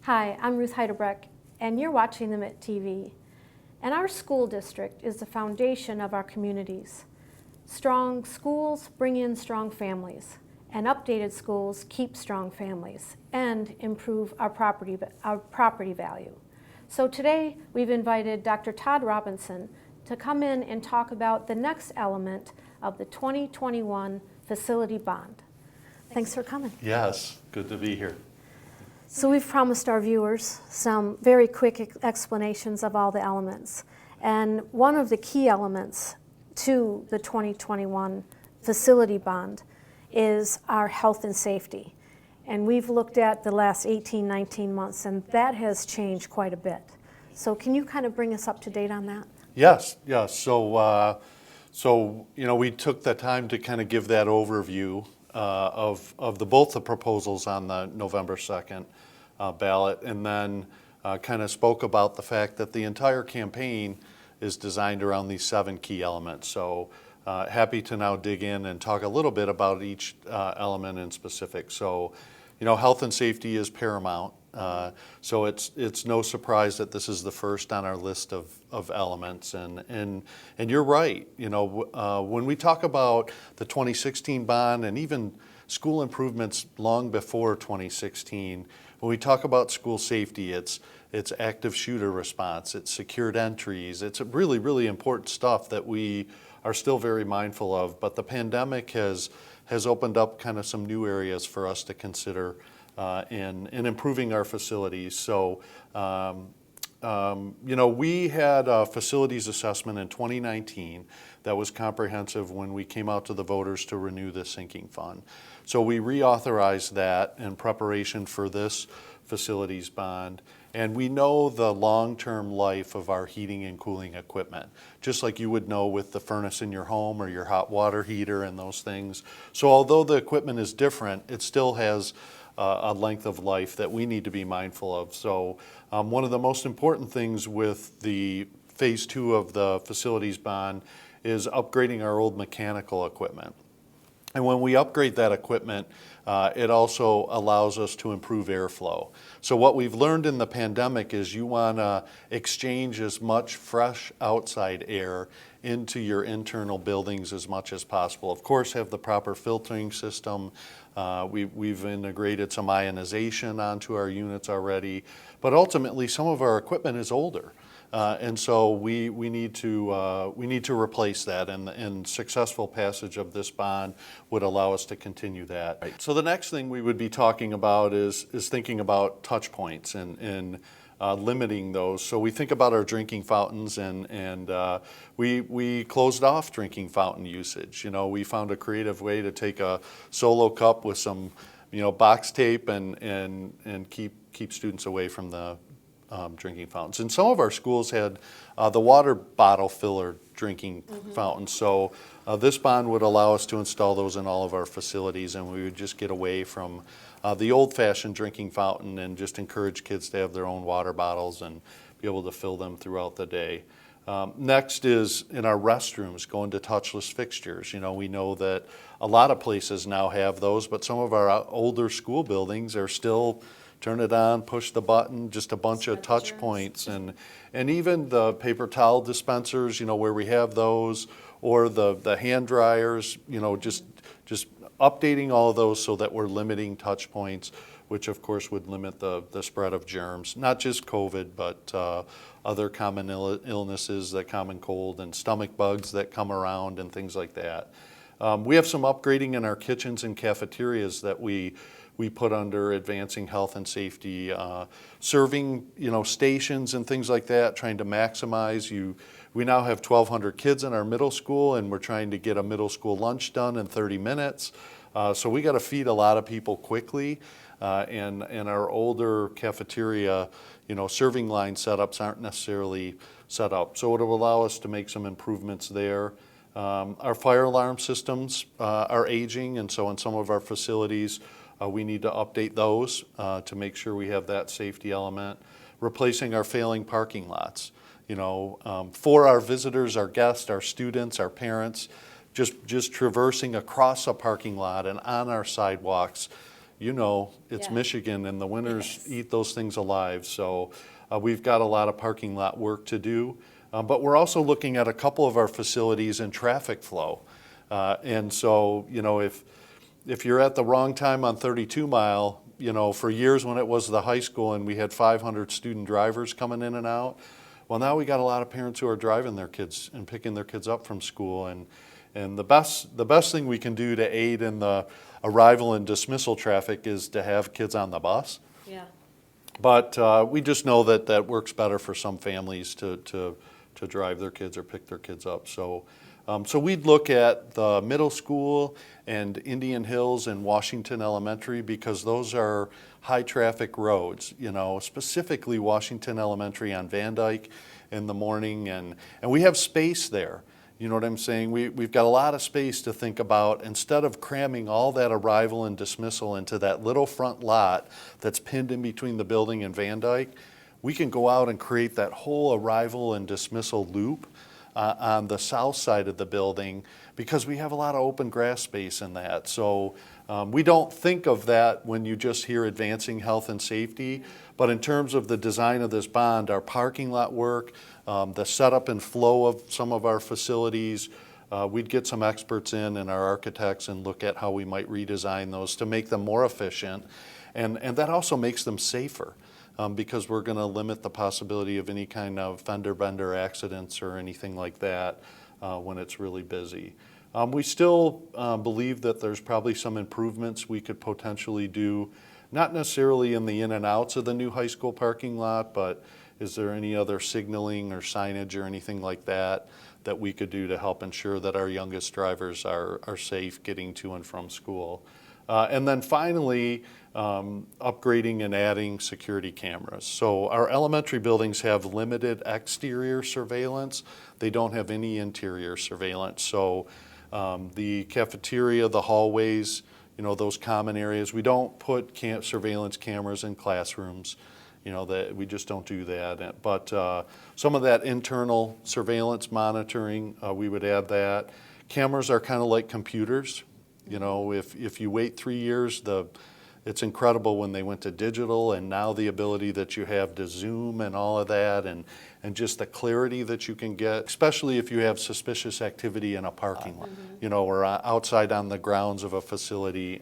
Hi, I'm Ruth Heidebreck, and you're watching the MIT TV. And our school district is the foundation of our communities. Strong schools bring in strong families, and updated schools keep strong families and improve our property value. So today we've invited Dr. Todd Robinson to come in and talk about the next element of the 2021 facility bond. Thanks for coming. Yes, good to be here. So we've promised our viewers some very quick explanations of all the elements. And one of the key elements to the 2021 facility bond is our health and safety. And we've looked at the last 18, 19 months, and that has changed quite a bit. So can you kind of bring us up to date on that? Yes. So we took the time to kind of give that overview of both the proposals on the November 2nd ballot, and then kind of spoke about the fact that the entire campaign is designed around these 7 key elements. So happy to now dig in and talk a little bit about each element in specific. So, health and safety is paramount. So it's no surprise that this is the first on our list of elements, and you're right. When we talk about the 2016 bond and even school improvements long before 2016, when we talk about school safety, it's active shooter response, it's secured entries, it's really, really important stuff that we are still very mindful of. But the pandemic has opened up kind of some new areas for us to consider in improving our facilities. So, we had a facilities assessment in 2019 that was comprehensive when we came out to the voters to renew the sinking fund. So we reauthorized that in preparation for this facilities bond. And we know the long-term life of our heating and cooling equipment, just like you would know with the furnace in your home or your hot water heater and those things. So although the equipment is different, it still has a length of life that we need to be mindful of. So one of the most important things with the phase 2 of the facilities bond is upgrading our old mechanical equipment. And when we upgrade that equipment, it also allows us to improve airflow. So what we've learned in the pandemic is you want to exchange as much fresh outside air into your internal buildings as much as possible. Of course, have the proper filtering system. We've integrated some ionization onto our units already, but ultimately some of our equipment is older. And so we need to replace that, and successful passage of this bond would allow us to continue that. Right. So the next thing we would be talking about is thinking about touch points and limiting those. So we think about our drinking fountains, and we closed off drinking fountain usage. We found a creative way to take a solo cup with some box tape and keep students away from the drinking fountains. And some of our schools had the water bottle filler drinking fountains. So this bond would allow us to install those in all of our facilities, and we would just get away from the old-fashioned drinking fountain and just encourage kids to have their own water bottles and be able to fill them throughout the day. Next is in our restrooms, going to touchless fixtures. We know that a lot of places now have those, but some of our older school buildings are still turn it on, push the button, just a bunch of touch points. And even the paper towel dispensers, where we have those, or the hand dryers, just updating all of those so that we're limiting touch points, which of course would limit the spread of germs, not just COVID, but other common illnesses, the common cold and stomach bugs that come around and things like that. We have some upgrading in our kitchens and cafeterias that we put under advancing health and safety, serving stations and things like that, trying to maximize. We now have 1,200 kids in our middle school, and we're trying to get a middle school lunch done in 30 minutes. So we got to feed a lot of people quickly, and our older cafeteria, serving line setups aren't necessarily set up. So it will allow us to make some improvements there. Our fire alarm systems are aging, and so in some of our facilities, we need to update those to make sure we have that safety element. Replacing our failing parking lots. For our visitors, our guests, our students, our parents, just traversing across a parking lot and on our sidewalks, you know, it's Yeah. Michigan and the winters Yes. eat those things alive. So we've got a lot of parking lot work to do. But we're also looking at a couple of our facilities and traffic flow. And so, you know, if you're at the wrong time on 32 Mile, you know, for years when it was the high school and we had 500 student drivers coming in and out, well, now we got a lot of parents who are driving their kids and picking their kids up from school. And the best thing we can do to aid in the arrival and dismissal traffic is to have kids on the bus. Yeah. But we just know that that works better for some families to drive their kids or pick their kids up. So we'd look at the middle school and Indian Hills and Washington Elementary because those are high traffic roads, you know, specifically Washington Elementary on Van Dyke in the morning. And we have space there. You know what I'm saying? We've got a lot of space to think about. Instead of cramming all that arrival and dismissal into that little front lot that's pinned in between the building and Van Dyke, we can go out and create that whole arrival and dismissal loop on the south side of the building because we have a lot of open grass space in that. So we don't think of that when you just hear advancing health and safety, but in terms of the design of this bond, our parking lot work, the setup and flow of some of our facilities, we'd get some experts in and our architects and look at how we might redesign those to make them more efficient. And that also makes them safer. Because we're going to limit the possibility of any kind of fender bender accidents or anything like that when it's really busy. We still believe that there's probably some improvements we could potentially do, not necessarily in the in and outs of the new high school parking lot, but is there any other signaling or signage or anything like that that we could do to help ensure that our youngest drivers are safe getting to and from school? And then finally, upgrading and adding security cameras. So our elementary buildings have limited exterior surveillance. They don't have any interior surveillance. So the cafeteria, the hallways, you know, those common areas, we don't put surveillance cameras in classrooms. You know, that we just don't do that. But some of that internal surveillance monitoring, we would add that. Cameras are kind of like computers. You know, if you wait 3 years, it's incredible when they went to digital, and now the ability that you have to zoom and all of that, and just the clarity that you can get, especially if you have suspicious activity in a parking lot, you know, or outside on the grounds of a facility.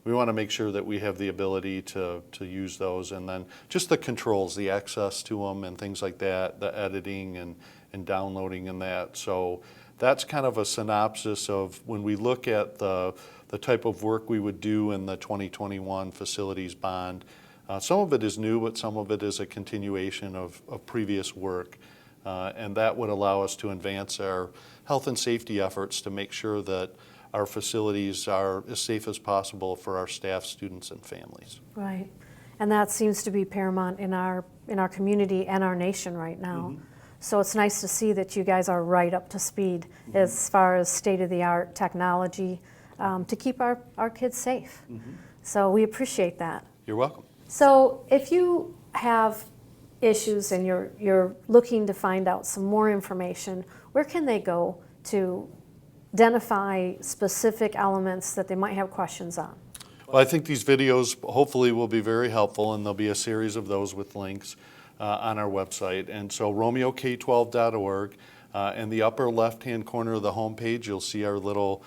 We want to make sure that we have the ability to use those, and then just the controls, the access to them and things like that, the editing and downloading and that. So that's kind of a synopsis of when we look at the type of work we would do in the 2021 facilities bond. Some of it is new, but some of it is a continuation of previous work. And that would allow us to advance our health and safety efforts to make sure that our facilities are as safe as possible for our staff, students, and families. Right. And that seems to be paramount in our community and our nation right now. Mm-hmm. So it's nice to see that you guys are right up to speed as far as state-of-the-art technology to keep our kids safe. So we appreciate that. You're welcome. So if you have issues and you're looking to find out some more information, where can they go to identify specific elements that they might have questions on? Well, I think these videos hopefully will be very helpful, and there'll be a series of those with links on our website. And so RomeoK12.org, in the upper left-hand corner of the homepage, you'll see our little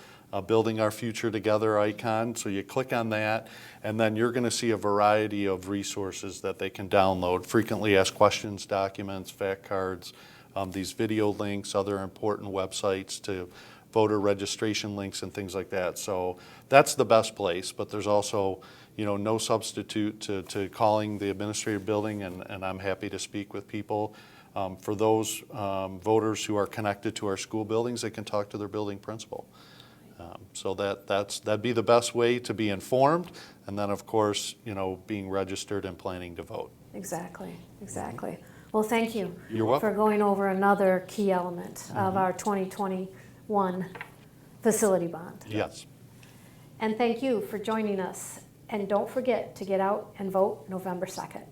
Building Our Future Together icon. So you click on that, and then you're going to see a variety of resources that they can download, frequently asked questions documents, fact cards, these video links, other important websites to voter registration links and things like that. So that's the best place, but there's also, you know, no substitute to calling the administrative building, and I'm happy to speak with people. For those voters who are connected to our school buildings, they can talk to their building principal. So that'd be the best way to be informed, and then of course, you know, being registered and planning to vote. Exactly. Well, thank you. You're welcome. For going over another key element of our 2021 facility bond. Yes. And thank you for joining us. And don't forget to get out and vote November 2nd.